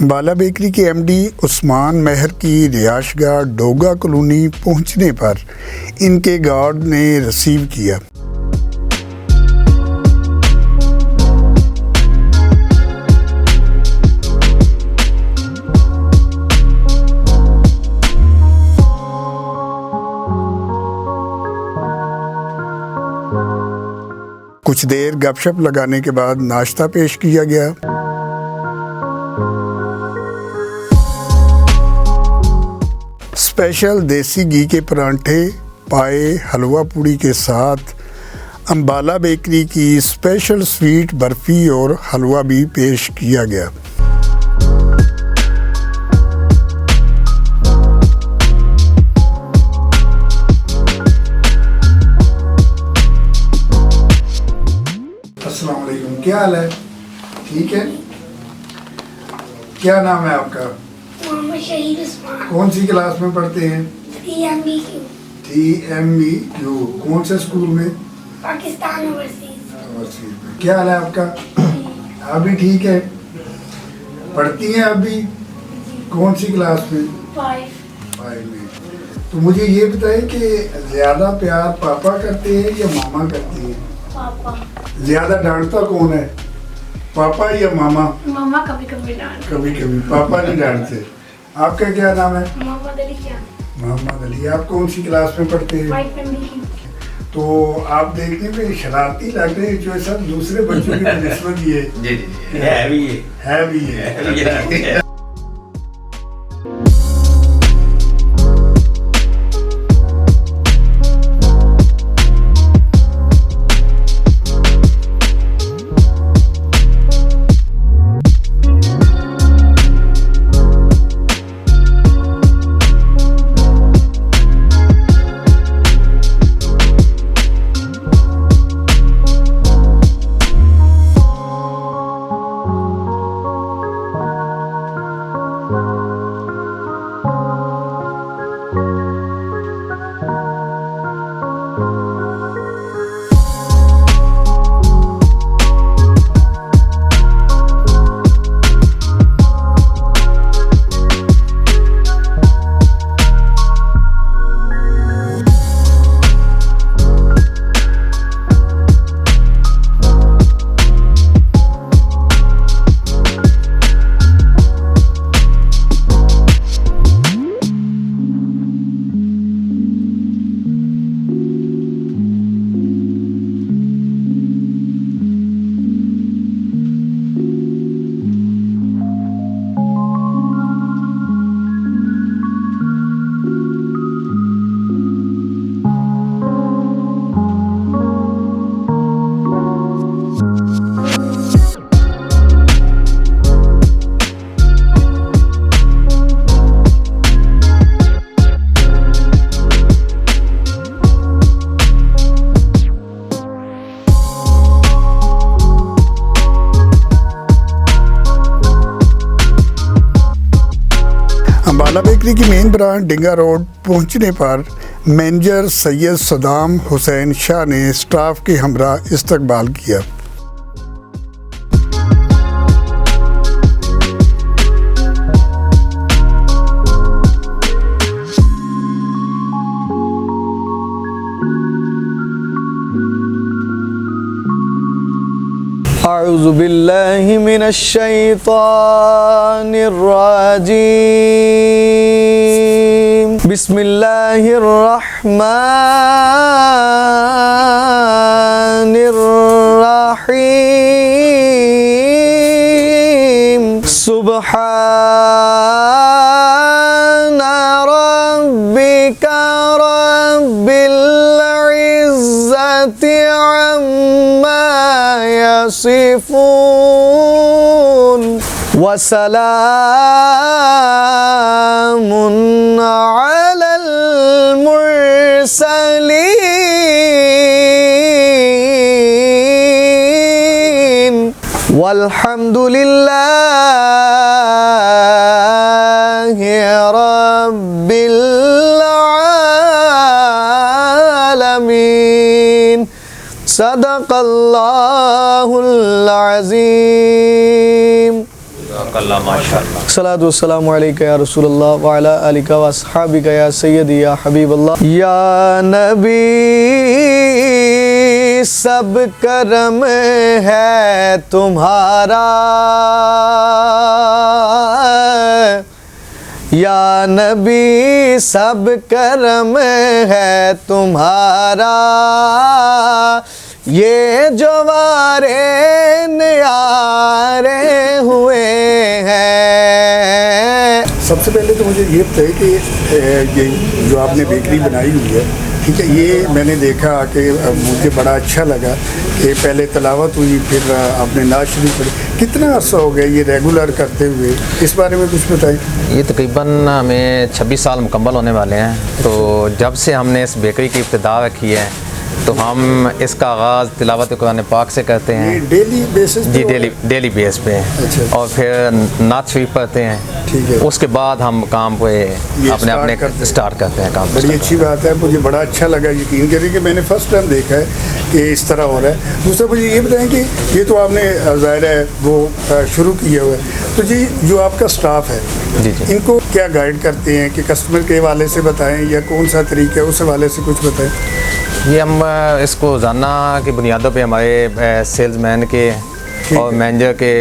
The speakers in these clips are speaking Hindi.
अम्बाला बेकरी के एमडी उस्मान मेहर की रिहायशगाह डोगा कॉलोनी पहुंचने पर इनके गार्ड ने रिसीव किया। कुछ देर गपशप लगाने के बाद नाश्ता पेश किया गया। स्पेशल देसी घी के परांठे, पाए, हलवा पूड़ी के साथ अम्बाला बेकरी की स्पेशल स्वीट बर्फ़ी और हलवा भी पेश किया गया। अस्सलाम वालेकुम, क्या हाल है? ठीक है। क्या नाम है आपका? मोहम्मद शहीद उस्मान। कौन सी क्लास में पढ़ते हैं? TMBQ। TMBQ। कौन से स्कूल में? पाकिस्तान ओवरसीज में। क्या हाल है आपका? अभी ठीक है। पढ़ती हैं अभी? कौन सी क्लास में? 5 में। तो मुझे ये बताएं कि ज़्यादा प्यार पापा करते हैं या मामा करती हैं? पापा। ज़्यादा डांटता कौन है, पापा या मामा? मामा कभी कभी डांटते। कभी कभी पापा नहीं डांटते। आपका क्या नाम है? मोहम्मद अली खान। मोहम्मद अली। आप कौन सी क्लास में पढ़ते हैं? 5MBQ। तो आप देखने में शरारती लग रहे हैं, जो सब दूसरे बच्चों की निस्बत ये जी है भी है। अम्बाला बेकरी की मेन ब्रांच डिंगा रोड पहुंचने पर मैनेजर सैयद सदाम हुसैन शाह ने स्टाफ के हमरा इस्तकबाल किया। अऊज़ु बिल्लाहि मिनश शैतानिर रजीम। बिस्मिल्लाहिर रहमानिर रहीम। सुब्हाना रब्बिका रब्बिल इज़्ज़ति अम्मा यसिफून व सलामुन अलल मुरसलीन वल्हम्दुलिल्लाहि रब्बिल आलमीन। सदक़ल्लाहुल अज़ीम। तबारकल्लाह माशाअल्लाह। सलातु वस्सलामु अलैका या रसूलल्लाह व अला आलिका व अस्हाबिका या सय्यदी या हबीबल्लाह। या नबी सब करम है तुम्हारा, या नबी सब करम है तुम्हारा, ये जो वारे न्यारे हुए हैं। सबसे पहले तो मुझे ये बताइए कि ये जो आपने बेकरी बनाई हुई है, ठीक है, ये मैंने देखा कि मुझे बड़ा अच्छा लगा कि पहले तलावत हुई, फिर आपने नाच शुरू करी। कितना अर्सा हो गया ये रेगुलर करते हुए, इस बारे में कुछ बताएं। ये तकरीबन हमें 26 साल मुकम्मल होने वाले हैं। तो जब से हमने इस बेकरी की इब्तिदा रखी है तो हम इसका आगाज़ तिलावत कुरान पाक से करते हैं। डेली बेसिस जी, डेली बेस पे। अच्छा। और फिर नात शरीफ पढ़ते हैं। ठीक है। उसके बाद हम काम पे अपने स्टार्ट करते हैं काम। बड़ी अच्छी बात है, मुझे बड़ा अच्छा लगा। यकीन करिए कि मैंने फर्स्ट टाइम देखा है कि इस तरह हो रहा है। दूसरा मुझे ये बताएं कि ये तो आपने ज़ाहिर है वो शुरू किया हुआ है, तो जी जो आपका स्टाफ है जी जी, इनको क्या गाइड करते हैं कि कस्टमर के हवाले से बताएं या कौन सा तरीका है, उस हवाले से कुछ बताएं। ये हम इसको रोज़ाना की बुनियादों पे हमारे सेल्समैन के और मैनेजर के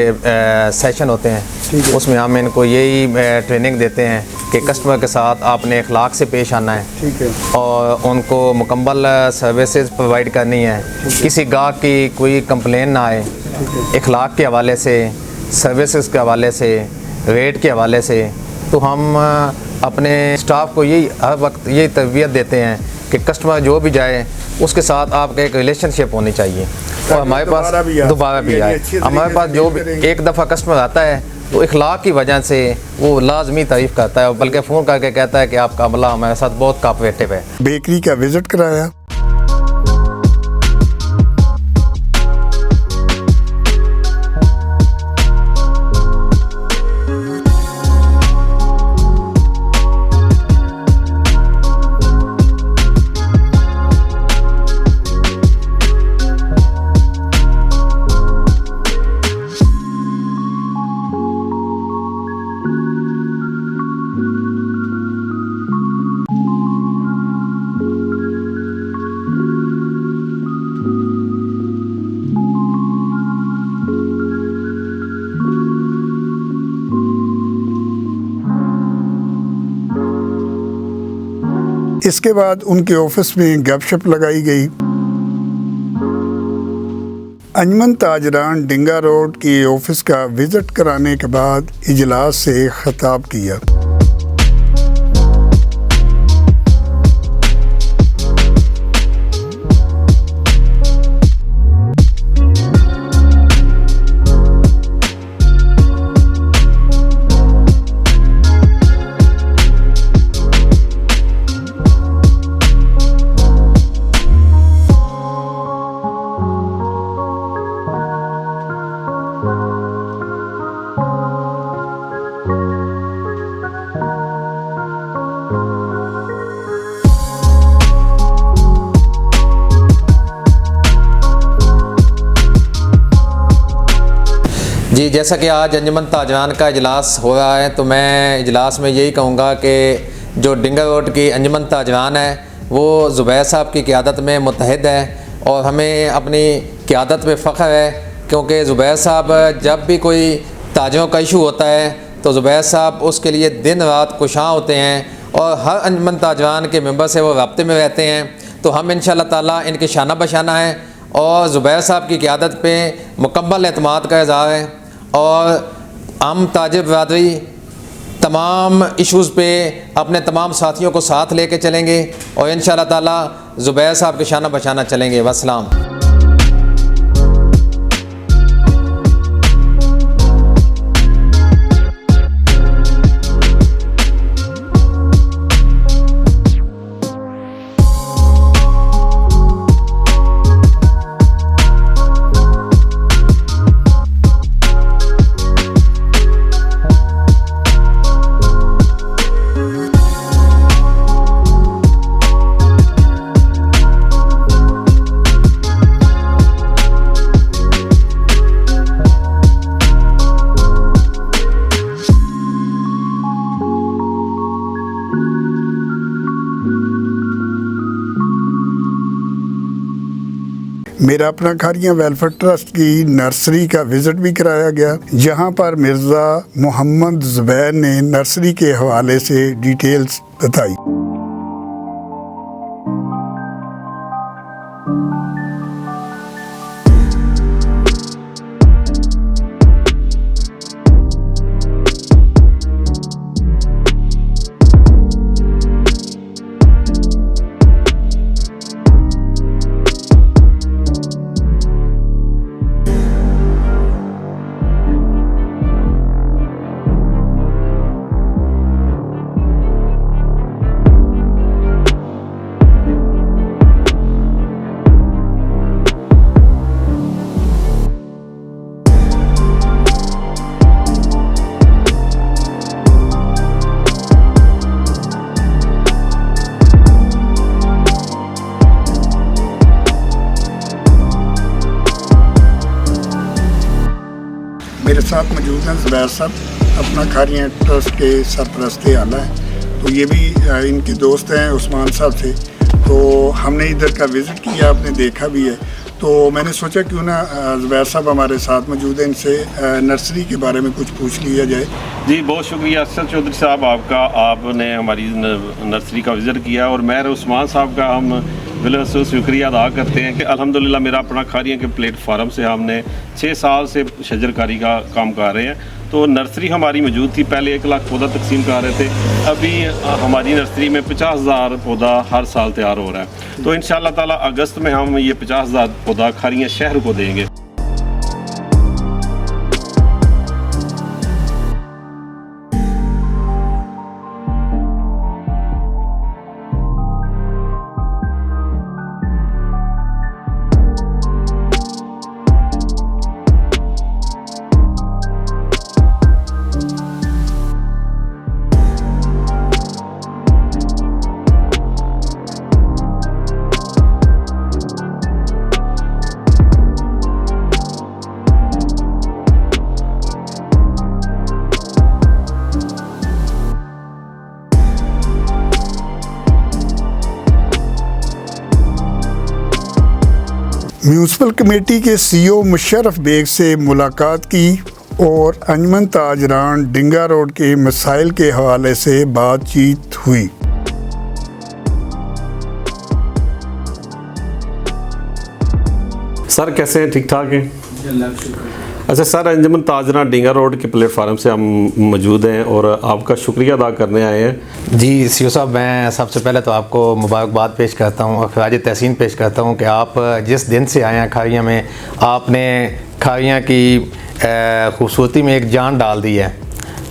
सेशन होते हैं। उसमें हम इनको यही ट्रेनिंग देते हैं कि कस्टमर के साथ आपने अखलाक से पेश आना है। ठीक है। और उनको मुकम्मल सर्विसेज प्रोवाइड करनी है। किसी गाहक की कोई कंप्लेन ना आए, अखलाक के हवाले से, सर्विसेज के हवाले से, रेट के हवाले से। तो हम अपने स्टाफ को यही हर वक्त यही तरबियत देते हैं कि कस्टमर जो भी जाए उसके साथ आपका एक रिलेशनशिप होनी चाहिए। और हमारे पास दोबारा भी आए। हमारे पास जो भी एक दफ़ा कस्टमर आता है तो इखलाक की वजह से वो लाजमी तारीफ़ करता है, बल्कि फ़ोन करके कहता है कि आपका अमला हमारे साथ बहुत कोऑपरेटिव है। बेकरी का विज़िट कराया। इसके बाद उनके ऑफिस में गपशप लगाई गई। अंजमन ताजरान डिंगा रोड की ऑफिस का विज़िट कराने के बाद इजलास से खिताब किया। जी, जैसा कि आज अंजुमन ताजरान का इजलास हो रहा है, तो मैं इजलास में यही कहूँगा कि जो डिंगा रोड की अंजुमन ताजरान है वो ज़ुबैर साहब की क़ियादत में मुत्तहिद है और हमें अपनी क़ियादत पे फ़ख्र है, क्योंकि ज़ुबैर साहब जब भी कोई ताजरों का इशू होता है तो ज़ुबैर साहब उसके लिए दिन रात कुशां होते हैं और हर अंजुमन ताजरान के मेंबर से वो रब्ते में रहते हैं। तो हम इंशाअल्लाह ताला इनके शाना बशाना है और ज़ुबैर साहब की क़ियादत पे मुकम्मल एतमाद का इज़हार है और हम ताजिर बरादरी तमाम इश्यूज़ पे अपने तमाम साथियों को साथ लेके चलेंगे और इंशाअल्लाह ताला ज़ुबैर साहब के शाना बशाना चलेंगे। वस्सलाम। मेरा अपना खारियाँ वेलफेयर ट्रस्ट की नर्सरी का विज़िट भी कराया गया, जहां पर मिर्ज़ा मोहम्मद ज़ुबैर ने नर्सरी के हवाले से डिटेल्स बताई। मेरे साथ मौजूद हैं ज़ुबैर साहब, अपना खारियाँ ट्रस्ट के सरपरस्त आला हैं। तो ये भी इनके दोस्त हैं उस्मान साहब से। तो हमने इधर का विज़िट किया, आपने देखा भी है। तो मैंने सोचा क्यों ना ज़ुबैर साहब हमारे साथ मौजूद हैं, इनसे नर्सरी के बारे में कुछ पूछ लिया जाए। जी बहुत शुक्रिया अरशद चौधरी साहब आपका, आपने हमारी नर्सरी का विज़िट किया और मैं उस्मान साहब का हम बिल्कुल शुक्रिया अदा करते हैं कि अल्हम्दुलिल्लाह मेरा अपना खारियाँ के प्लेटफार्म से हमने 6 साल से शजरकारी का काम कर रहे हैं। तो नर्सरी हमारी मौजूद थी, पहले 1 लाख पौधा तकसीम कर रहे थे, अभी हमारी नर्सरी में 50,000 पौधा हर साल तैयार हो रहा है। तो इंशाअल्लाह ताला अगस्त में हम ये 50,000 पौधा खारियाँ शहर को देंगे। म्यूनसिपल कमेटी के CEO मुशर्रफ बेग से मुलाकात की और अंजमन ताजरान डिंगा रोड के मसाइल के हवाले से बातचीत हुई। सर कैसे हैं, ठीक ठाक हैं? अच्छा सर, अंजमन ताजरा डिंगा रोड के प्लेटफार्म से हम मौजूद हैं और आपका शुक्रिया अदा करने आए हैं। जी सीओ साहब, मैं सबसे पहले तो आपको मुबारकबाद पेश करता हूँ और खराज तहसीन पेश करता हूँ कि आप जिस दिन से आए हैं खारियाँ में, आपने खारियाँ की खूबसूरती में एक जान डाल दी है।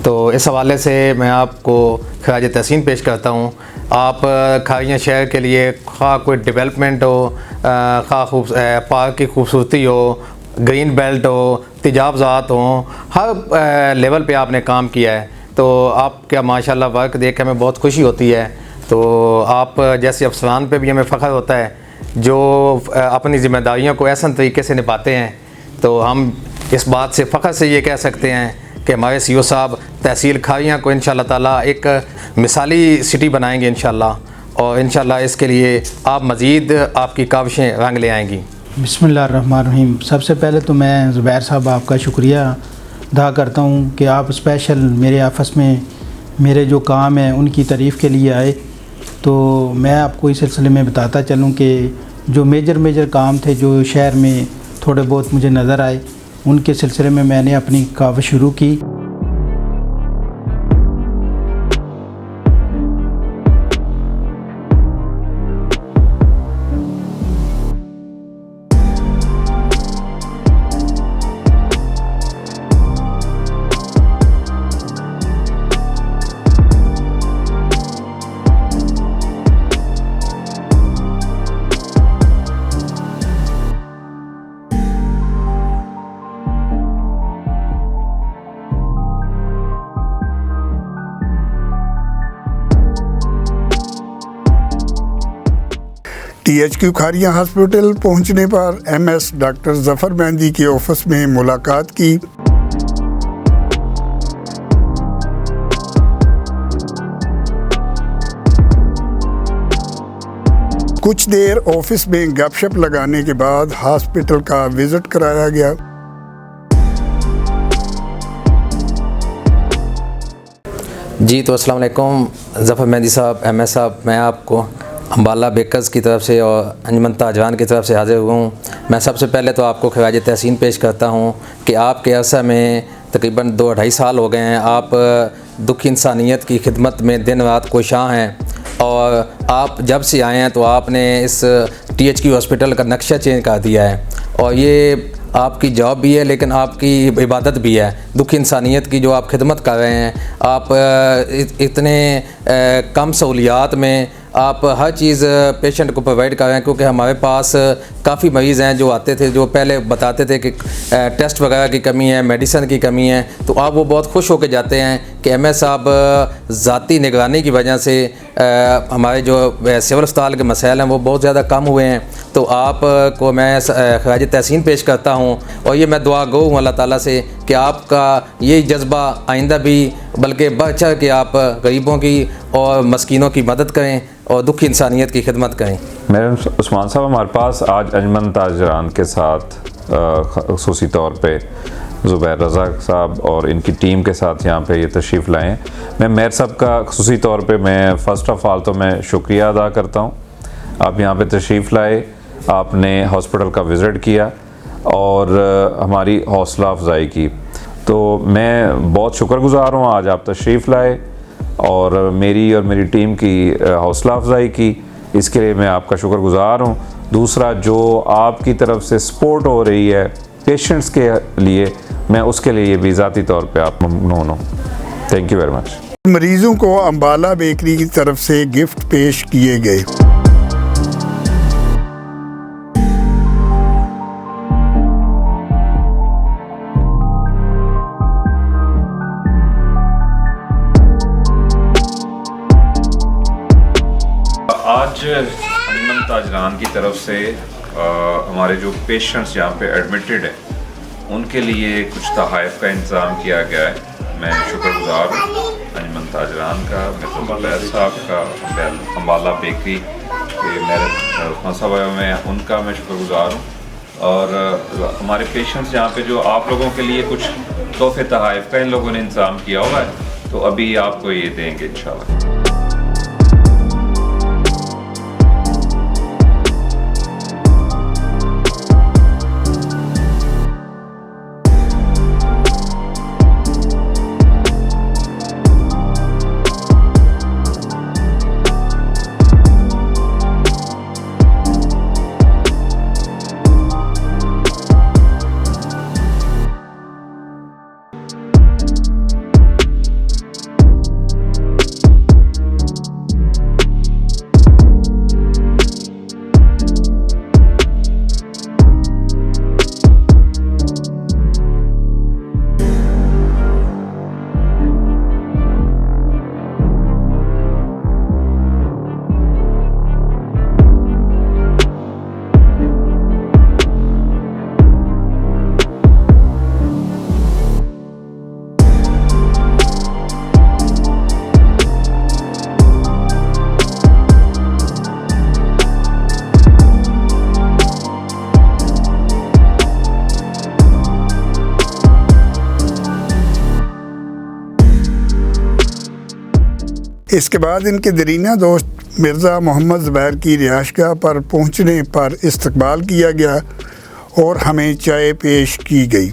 तो इस हवाले से मैं आपको खराज तहसीन पेश करता हूँ। आप खारियाँ शहर के लिए खा कोई डेवलपमेंट हो, खा पार्क की खूबसूरती हो, ग्रीन बेल्ट हो, तिजाबजात हों, हर लेवल पे आपने काम किया है। तो आपका माशाल्लाह वर्क देख के हमें बहुत खुशी होती है। तो आप जैसे अफसरान पे भी हमें फ़ख्र होता है जो अपनी ज़िम्मेदारियों को ऐसा तरीके से निभाते हैं। तो हम इस बात से फ़ख्र से ये कह सकते हैं कि हमारे CEO साहब तहसील खारियाँ को इंशाअल्लाह ताला एक मिसाली सिटी बनाएंगे इंशाअल्लाह, और इंशाअल्लाह इसके लिए आप मज़ीद आपकी काविशें रंग ले आएंगी। बिस्मिल्लाहिर्रहमानिर्रहीम। सबसे पहले तो मैं ज़ुबैर साहब आपका शुक्रिया अदा करता हूँ कि आप स्पेशल मेरे ऑफ़िस में मेरे जो काम है उनकी तारीफ़ के लिए आए। तो मैं आपको इस सिलसिले में बताता चलूँ कि जो मेजर काम थे जो शहर में थोड़े बहुत मुझे नज़र आए, उनके सिलसिले में मैंने अपनी काविश शुरू की। THQ खारियाँ हॉस्पिटल पहुंचने पर MS डॉक्टर ज़फ़र मेहंदी के ऑफिस में मुलाकात की। कुछ देर ऑफिस में गपशप लगाने के बाद हॉस्पिटल का विज़िट कराया गया। जी तो अस्सलाम वालेकुम ज़फ़र मेहंदी साहब, MS साहब, मैं आपको अम्बाला बेकर्स की तरफ से और अंजुमन ताजवान की तरफ से हाज़िर हुआ हूँ। मैं सबसे पहले तो आपको खराज तहसीन पेश करता हूँ कि आपके अरसा में तकरीबन 2-2.5 साल हो गए हैं। आप दुखी इंसानियत की खिदमत में दिन रात कोशां हैं और आप जब से आए हैं तो आपने इस THQ हॉस्पिटल का नक्शा चेंज कर दिया है और ये आपकी जॉब भी है लेकिन आपकी इबादत भी है। दुखी इंसानियत की जो आप खिदमत कर रहे हैं, आप इतने कम सहूलियात में आप हर चीज़ पेशेंट को प्रोवाइड कर रहे हैं, क्योंकि हमारे पास काफ़ी मरीज़ हैं जो आते थे, जो पहले बताते थे कि टेस्ट वगैरह की कमी है, मेडिसिन की कमी है, तो आप वो बहुत खुश होकर जाते हैं कि MS साहब ज़ाती निगरानी की वजह से हमारे जो सिविल अस्पताल के मसाइल हैं वो बहुत ज़्यादा कम हुए हैं। तो आप को मैं खराज तहसीन पेश करता हूँ और ये मैं दुआ गो हूँ अल्लाह ताला से कि आपका ये जज्बा आइंदा भी बल्कि बढ़ चढ़ के आप गरीबों की और मस्कीनों की मदद करें और दुखी इंसानियत की खिदमत करें। मेरे उस्मान साहब, हमारे पास आज अंजुमन ताजवान के साथ ख़ुसूसी तौर पे ज़ुबैर रज़ा साहब और इनकी टीम के साथ यहाँ पे ये तशरीफ़ लाए हैं। मैं मेयर साहब का ख़ुसूसी तौर पे मैं फ़र्स्ट ऑफ़ ऑल तो मैं शुक्रिया अदा करता हूँ। आप यहाँ पे तशरीफ़ लाए, आपने हॉस्पिटल का विज़िट किया और हमारी हौसला अफजाई की, तो मैं बहुत शुक्रगुज़ार हूँ। आज आप तशरीफ़ लाए और मेरी टीम की हौसला अफजाई की, इसके लिए मैं आपका शुक्रगुज़ार हूँ। दूसरा, जो आपकी तरफ से सपोर्ट हो रही है पेशेंट्स के लिए, मैं उसके लिए भी ज़ाती तौर पे आप ममनून हूँ। Thank you very much. मरीज़ों को अम्बाला बेकरी की तरफ से गिफ्ट पेश किए गए। आज अंजुमन ताजवान की तरफ से हमारे जो पेशेंट्स यहाँ पे एडमिटेड हैं उनके लिए कुछ तोहफ़ का इंतज़ाम किया गया है। मैं शुक्रगुज़ार हूँ अंजुमन ताजवान का, मिस्टर ज़ुबैर साहब का, अम्बाला बेकरी के मेरे उस्मान साहब में उनका मैं शुक्रगुज़ार हूँ। और हमारे पेशेंट्स यहाँ पे जो आप लोगों के लिए कुछ तोहफ़े तोहफ़ का इन लोगों ने इंतज़ाम किया हुआ है, तो अभी आपको ये देंगे इंशाल्लाह। इसके बाद इनके दरीना दोस्त मिर्ज़ा मोहम्मद ज़ुबैर की रिहाइशगाह पर पहुंचने पर इस्तकबाल किया गया और हमें चाय पेश की गई।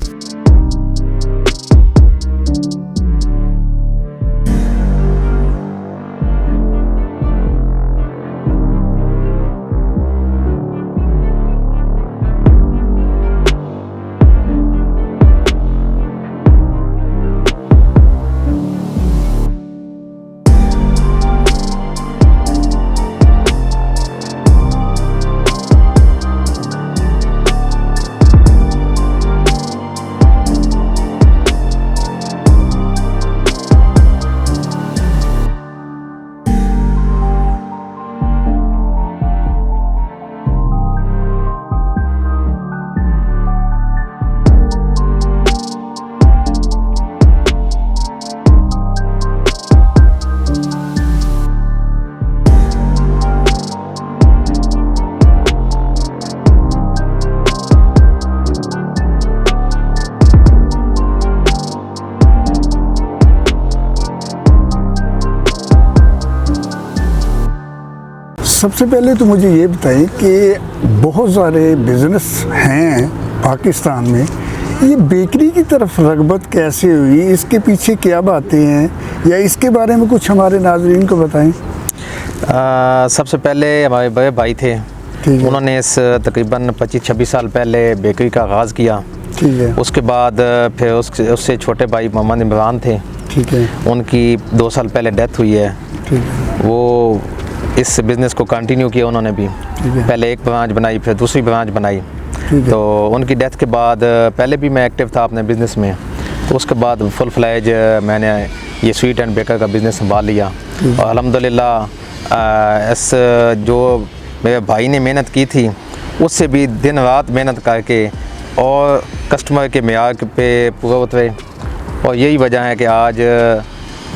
सबसे पहले तो मुझे ये बताएं कि बहुत सारे बिज़नेस हैं पाकिस्तान में, ये बेकरी की तरफ रग़बत कैसे हुई, इसके पीछे क्या बातें हैं, या इसके बारे में कुछ हमारे नाज़रीन को बताएं। सबसे पहले हमारे बड़े भाई थे, ठीक है। उन्होंने इस तकरीबन 25-26 साल पहले बेकरी का आगाज़ किया। ठीक है। उसके बाद फिर उससे छोटे भाई मोहम्मद इमरान थे, ठीक है। उनकी 2 साल पहले डेथ हुई है। ठीक है। वो इस बिज़नेस को कंटिन्यू किया उन्होंने भी, पहले एक ब्रांच बनाई, फिर दूसरी ब्रांच बनाई। तो उनकी डेथ के बाद पहले भी मैं एक्टिव था अपने बिज़नेस में, तो उसके बाद फुल फ्लैज मैंने ये स्वीट एंड बेकर का बिज़नेस संभाल लिया। और अल्हम्दुलिल्लाह इस जो मेरे भाई ने मेहनत की थी, उससे भी दिन रात मेहनत करके और कस्टमर के मेयार पे पूरा उतरे। और यही वजह है कि आज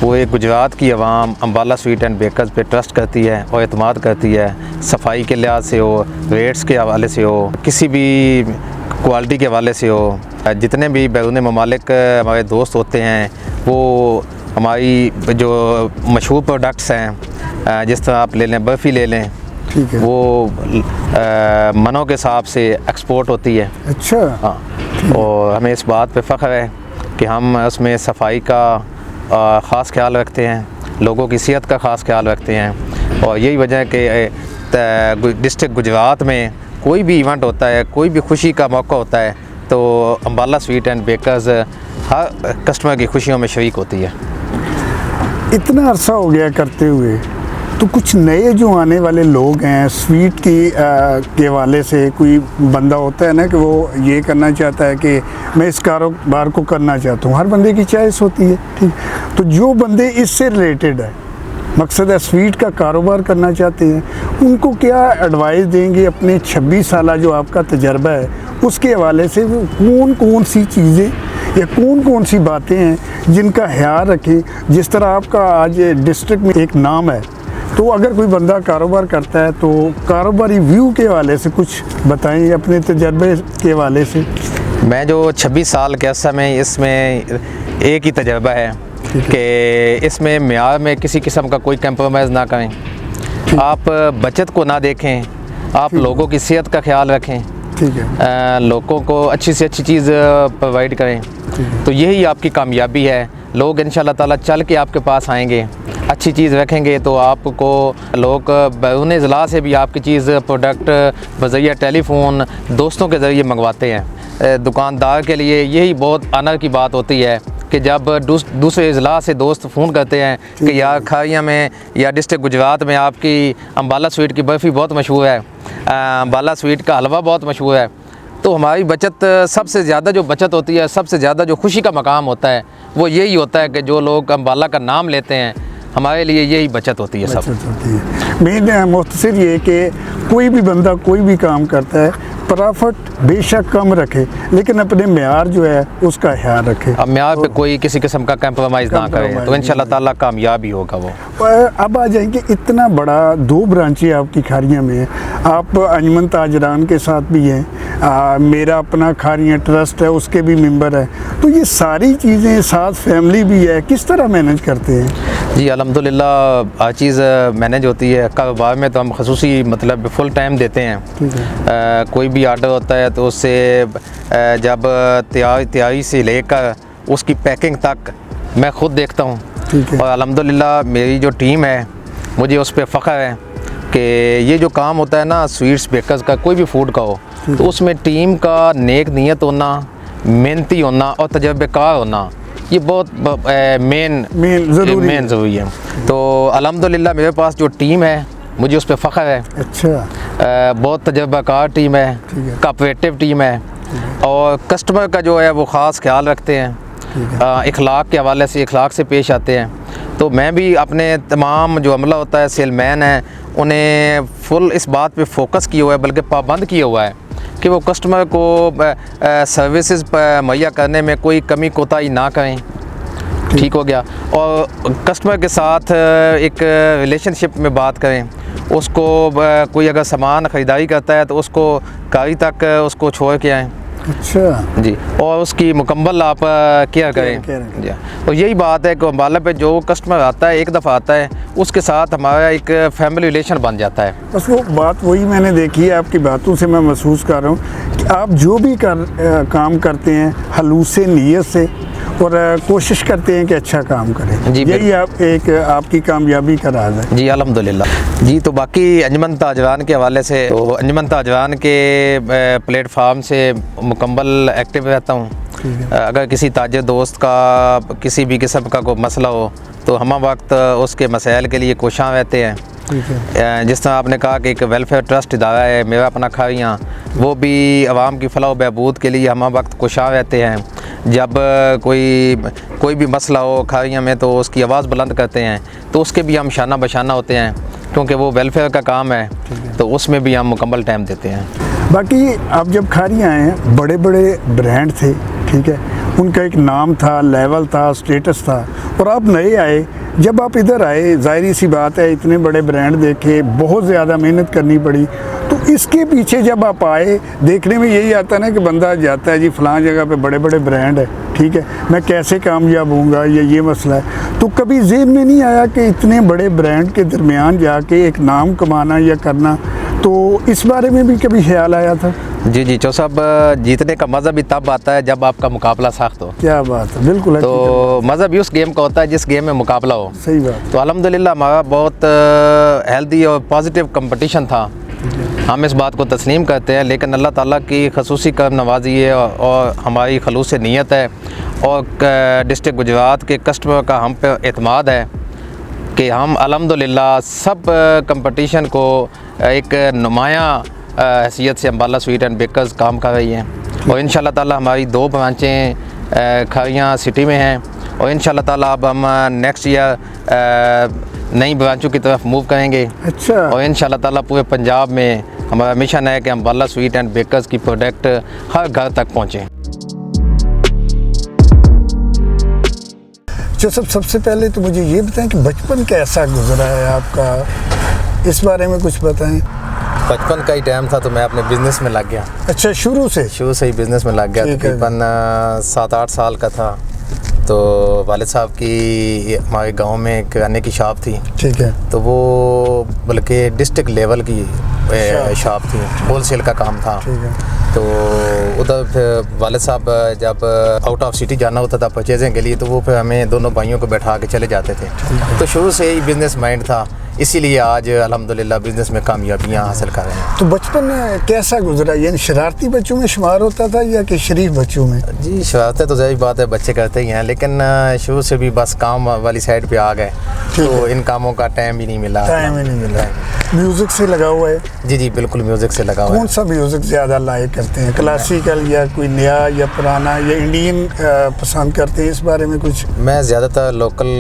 पूरे गुजरात की आवाम अम्बाला स्वीट एंड बेकर्स पे ट्रस्ट करती है और एतमाद करती है। सफाई के लिहाज से हो, रेट्स के हवाले से हो, किसी भी क्वालिटी के हवाले से हो। जितने भी बैरून ममालिक हमारे दोस्त होते हैं, वो हमारी जो मशहूर प्रोडक्ट्स हैं, जिस तरह आप ले लें, बर्फ़ी ले लें, ठीक है। वो मनों के हिसाब से एक्सपोर्ट होती है। अच्छा। हाँ, और हमें इस बात पे फ़ख्र है कि हम उसमें सफाई का ख़ास ख्याल रखते हैं, लोगों की सेहत का ख़ास ख्याल रखते हैं। और यही वजह है कि डिस्ट्रिक्ट गुजरात में कोई भी इवेंट होता है, कोई भी खुशी का मौका होता है, तो अम्बाला स्वीट एंड बेकर्स हर कस्टमर की खुशियों में शरीक होती है। इतना अरसा हो गया करते हुए, तो कुछ नए जो आने वाले लोग हैं स्वीट के हवाले से, कोई बंदा होता है ना कि वो ये करना चाहता है कि मैं इस कारोबार को करना चाहता हूँ, हर बंदे की चॉइस होती है, ठीक। तो जो बंदे इससे रिलेटेड है, मकसद है स्वीट का कारोबार करना चाहते हैं, उनको क्या एडवाइस देंगे अपने 26 साल जो आपका तजर्बा है उसके हवाले से? वो कौन कौन सी चीज़ें या कौन कौन सी बातें हैं जिनका ख्याल रखें? जिस तरह आपका आज डिस्ट्रिक्ट में एक नाम है, तो अगर कोई बंदा कारोबार करता है तो कारोबारी व्यू के हवाले से कुछ बताएं, अपने तजर्बे के हवाले से। मैं जो 26 साल के अरसा में, इसमें एक ही तजर्बा है कि इसमें मेयार में किसी किस्म का कोई कंप्रोमाइज़ ना करें, आप बचत को ना देखें, आप लोगों की सेहत का ख्याल रखें, ठीक है। लोगों को अच्छी से अच्छी चीज़ प्रोवाइड करें, तो यही आपकी कामयाबी है। लोग इंशाल्लाह ताला चल के आपके पास आएंगे, अच्छी चीज़ रखेंगे तो आपको लोग बैरून ज़िला से भी आपकी चीज़ प्रोडक्ट बज़रिया टेलीफोन दोस्तों के ज़रिए मंगवाते हैं। दुकानदार के लिए यही बहुत ऑनर की बात होती है कि जब दूसरे ज़िला से दोस्त फ़ोन करते हैं कि यार खारिया में या डिस्ट्रिक्ट गुजरात में आपकी अम्बाला स्वीट की बर्फ़ी बहुत मशहूर है, अम्बाला स्वीट का हलवा बहुत मशहूर है, तो हमारी बचत, सबसे ज़्यादा जो बचत होती है, सबसे ज़्यादा जो खुशी का मकाम होता है, वो यही होता है कि जो लोग अम्बाला का नाम लेते हैं, हमारे लिए यही बचत होती है। सब मेन मुख्तसर ये कि कोई भी बंदा कोई भी काम करता है, प्रॉफिट बेशक कम रखे लेकिन अपने मेयार जो है उसका ख्याल रखे, अब मेयार पे कोई किसी किस्म का कंप्रोमाइज़ ना करे, तो इंशाल्लाह ताला कामयाब ही होगा वो। अब आ जाएंगे, इतना बड़ा 2 ब्रांचें आपकी खारियाँ में हैं, आप अंजुमन ताजरान के साथ भी हैं, मेरा अपना खारियाँ ट्रस्ट है उसके भी मेंबर है, तो ये सारी चीज़ें साथ फैमिली भी है, किस तरह मैनेज करते हैं? जी अल्हम्दुलिल्लाह हर चीज़ मैनेज होती है। कारोबार में तो हम ख़ुसूसी मतलब फुल टाइम देते हैं। कोई भी आर्डर होता है तो उससे जब तैयारी से लेकर उसकी पैकिंग तक मैं ख़ुद देखता हूँ। और अल्हम्दुलिल्लाह मेरी जो टीम है, मुझे उस पर फ़ख्र है कि ये जो काम होता है ना स्वीट्स बेकर्स का, कोई भी फूड का हो, तो उसमें टीम का नेक नीयत होना, मेहनती होना और तजर्बेकार होना, ये बहुत मेन ज़रूरी है। तो अल्हम्दुलिल्लाह मेरे पास जो टीम है, मुझे उस पर फ़ख्र है। अच्छा। बहुत तजर्बाकार टीम है, कोऑपरेटिव टीम है, और कस्टमर का जो है वो ख़ास ख्याल रखते हैं, इखलाक के हवाले से इखलाक से पेश आते हैं। तो मैं भी अपने तमाम जो अमला होता है, सेलमैन है, उन्हें फुल इस बात पे फोकस किया हुआ है, बल्कि पाबंद किया हुआ है कि वो कस्टमर को सर्विसेज मुहैया करने में कोई कमी कोताही ना करें। ठीक हो गया। और कस्टमर के साथ एक रिलेशनशिप में बात करें, उसको कोई अगर सामान ख़रीदारी करता है तो उसको गाड़ी तक उसको छोड़ के आएँ, अच्छा जी, और उसकी मुकम्मल आप केयर करें करें। जी। और यही बात है कि अम्बाला पे जो कस्टमर आता है, एक दफ़ा आता है, उसके साथ हमारा एक फैमिली रिलेशन बन जाता है। बस वो बात वही मैंने देखी है, आपकी बातों से मैं महसूस कर रहा हूँ कि आप जो भी काम करते हैं हलूस से, नीयत से, और कोशिश करते हैं कि अच्छा काम करें। जी, यही आप एक आपकी कामयाबी का राज है। जी अल्हम्दुलिल्लाह। जी, तो बाकी अंजुमन ताजरान के हवाले से, तो अंजुमन ताजरान के प्लेटफार्म से मुकम्मल एक्टिव रहता हूँ। अगर किसी ताजिर दोस्त का किसी भी किस्म का कोई मसला हो तो हम वक्त उसके मसाइल के लिए कोशां रहते हैं। जिस तरह आपने कहा कि एक वेलफेयर ट्रस्ट इदारा है मेरा अपना खारियाँ, वो भी आवाम की फलाह व बहबूद के लिए हम वक्त कोशां रहते हैं। जब कोई भी मसला हो खारियाँ में तो उसकी आवाज़ बुलंद करते हैं, तो उसके भी हम शाना बशाना होते हैं, क्योंकि वो वेलफेयर का काम है, तो उसमें भी हम मुकम्मल टाइम देते हैं। बाकी आप जब खारियाँ आए, बड़े बड़े ब्रांड थे, ठीक है, उनका एक नाम था, लेवल था, स्टेटस था, और आप नए आए। जब आप इधर आए, ज़ाहिर सी बात है, इतने बड़े ब्रांड देखे, बहुत ज़्यादा मेहनत करनी पड़ी, तो इसके पीछे जब आप आए, देखने में यही आता ना कि बंदा जाता है जी फ़लाँ जगह पे बड़े बड़े ब्रांड है, ठीक है, मैं कैसे कामयाब होऊंगा, ये मसला है। तो कभी ज़हन में नहीं आया कि इतने बड़े ब्रांड के दरमियान जाके एक नाम कमाना या करना, तो इस बारे में भी कभी ख्याल आया था? जी चौ साहब, जीतने का मज़ा भी तब आता है जब आपका मुकाबला सख्त हो। क्या बात है, बिल्कुल। तो मज़ा भी उस गेम का होता है जिस गेम में मुकाबला हो। सही बात। तो अल्हम्दुलिल्लाह हमारा बहुत हेल्दी और पॉजिटिव कंपटीशन था, हम इस बात को तस्लीम करते हैं। लेकिन अल्लाह ताला की खसूसी करम नवाजी है और हमारी खलूस नीयत है, और डिस्ट्रिक्ट गुजरात के कस्टमर का हम पे एतमाद है कि हम अल्हम्दुलिल्लाह सब कंपटीशन को एक नुमाया हैसियत से अम्बाला स्वीट एंड बेकर्स काम कर रही हैं। और इंशाल्लाह ताला हमारी 2 ब्रांचें खारियाँ सिटी में हैं, और इंशाल्लाह ताला अब हम नेक्स्ट ईयर नई ब्रांचों की तरफ मूव करेंगे। अच्छा। और इंशाल्लाह ताला पूरे पंजाब में हमारा मिशन है कि अम्बाला स्वीट एंड बेकर्स की प्रोडक्ट हर घर तक पहुँचें। जो सबसे पहले तो मुझे ये बताएं कि बचपन कैसा गुजरा है आपका, इस बारे में कुछ बताएं। बचपन का ही टाइम था तो मैं अपने बिज़नेस में लग गया। अच्छा, शुरू से ही बिज़नेस में लग गया। तकरीबन 7-8 साल का था तो वालिद साहब की हमारे गांव में किराने की शॉप थी, ठीक है, तो वो बल्कि डिस्ट्रिक्ट लेवल की शॉप थी, होलसेल का काम था। ठीक है। तो उधर फिर वालिद साहब जब आउट ऑफ सिटी जाना होता था परचेजिंग के लिए, तो वो फिर हमें दोनों भाइयों को बैठा के चले जाते थे। तो शुरू से ही बिज़नेस माइंड था, इसीलिए आज अल्हम्दुलिल्लाह बिज़नेस में कामयाबियाँ हासिल कर रहे हैं। तो बचपन कैसा गुजरा, यानी शरारती बच्चों में शुमार होता था या कि शरीफ बच्चों में? जी, शरारतें तो ज़ाहिर बात है बच्चे करते ही हैं, लेकिन शुरू से भी बस काम वाली साइड पे आ गए, तो इन कामों का टाइम ही नहीं मिला। म्यूज़िक से लगा हुआ है? जी बिल्कुल, म्यूज़िक से लगा हुआ है। कौन सा म्यूज़िक ज़्यादा लाइक करते हैं, क्लासिकल या कोई नया या पुराना या इंडियन पसंद करते हैं, इस बारे में कुछ? मैं ज़्यादातर लोकल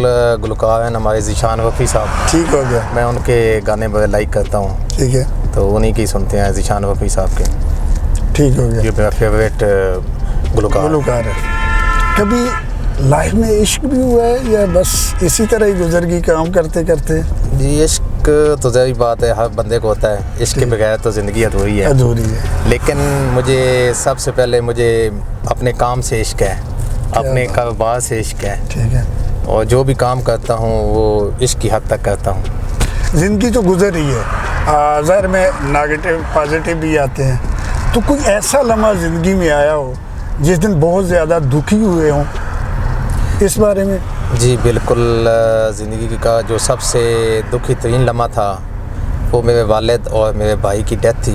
गुलकार हैं हमारे ज़ीशान वफ़ी साहब। ठीक हो गया। मैं उनके गाने बड़े लाइक करता हूँ। ठीक है। तो उन्हीं की सुनते हैं, ज़ीशान वफ़ी साहब के। ठीक हो गया। ये मेरा फेवरेट गुलकार है। कभी लाइफ में इश्क भी हुआ है या बस इसी तरह ही गुजर गई काम करते करते? जी, इश्क तो ज़ाहिर बात है हर बंदे को होता है, इश्क के बगैर तो ज़िंदगी अधूरी है। लेकिन मुझे सबसे पहले अपने काम से इश्क है, अपने कारोबार से इश्क है। ठीक है। और जो भी काम करता हूँ वो इश्क की हद तक करता हूँ। ज़िंदगी तो गुजर रही है, ज़ाहिर में नेगेटिव पॉजिटिव भी आते हैं, तो कोई ऐसा लम्हा ज़िंदगी में आया हो जिस दिन बहुत ज़्यादा दुखी हुए हों, इस बारे में? जी बिल्कुल, ज़िंदगी का जो सबसे दुखी तरीन लम्हा था वो मेरे वालिद और मेरे भाई की डेथ थी।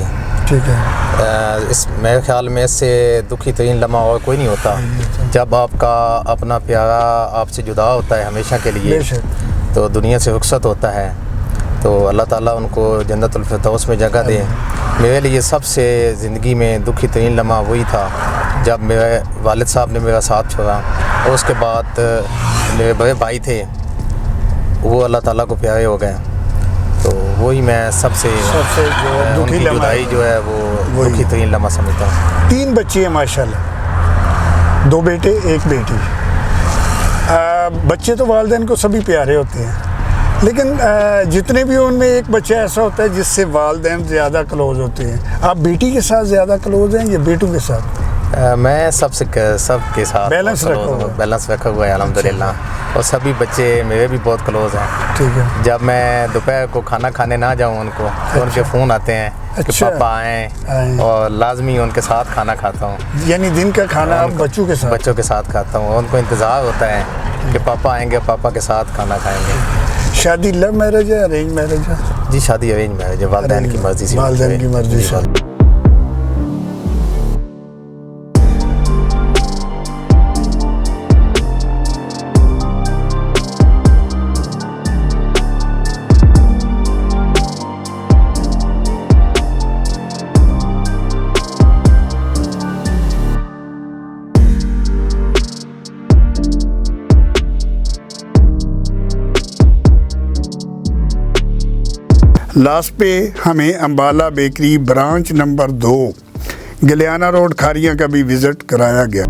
ठीक है। इस मेरे ख्याल में इससे दुखी तरीन लम्हा और कोई नहीं होता, जब आपका अपना प्यारा आपसे जुदा होता है हमेशा के लिए, तो दुनिया से रुखसत होता है। तो अल्लाह ताला उनको जन्नतुल फिरदौस में जगह दे। मेरे लिए सबसे ज़िंदगी में दुखी तरीन लम्हा वही था जब मेरे वालिद साहब ने मेरा साथ छोड़ा, और उसके बाद मेरे बड़े भाई थे वो अल्लाह ताला को प्यारे हो गए। तो वही मैं सबसे जो दुखी जुदाई जो है वो दुखी तरीन लम्हा समझता हूँ। 3 बच्चे हैं माशाल्लाह, 2 बेटे 1 बेटी। बच्चे तो वालिदैन को सभी प्यारे होते हैं, लेकिन जितने भी उनमें एक बच्चा ऐसा होता है जिससे वालिदैन ज़्यादा क्लोज़ होते हैं। आप बेटी के साथ ज़्यादा क्लोज़ हैं या बेटों के साथ? मैं सबके साथ बैलेंस रखा हुआ है। बैलेंस रखा हुआ है अल्हम्दुलिल्लाह। और सभी बच्चे मेरे भी बहुत क्लोज हैं। ठीक है। जब मैं दोपहर को खाना खाने ना जाऊं उनको तो उनके फ़ोन आते हैं कि अच्छा। पापा आएँ, और लाजमी उनके साथ खाना खाता हूँ। यानी दिन का खाना आप बच्चों के साथ खाता हूँ। उनको इंतज़ार होता है कि पापा आएंगे, पापा के साथ खाना खाएंगे। शादी लव मैरिज है, अरेंज मैरिज है? जी शादी अरेंज मैरिज है, वालिदैन की मर्ज़ी से। वालिदैन की मर्ज़ी जी, से। लास्ट पे हमें Ambala bakery branch number 2 Galiyana road Kharian का भी विज़िट कराया गया।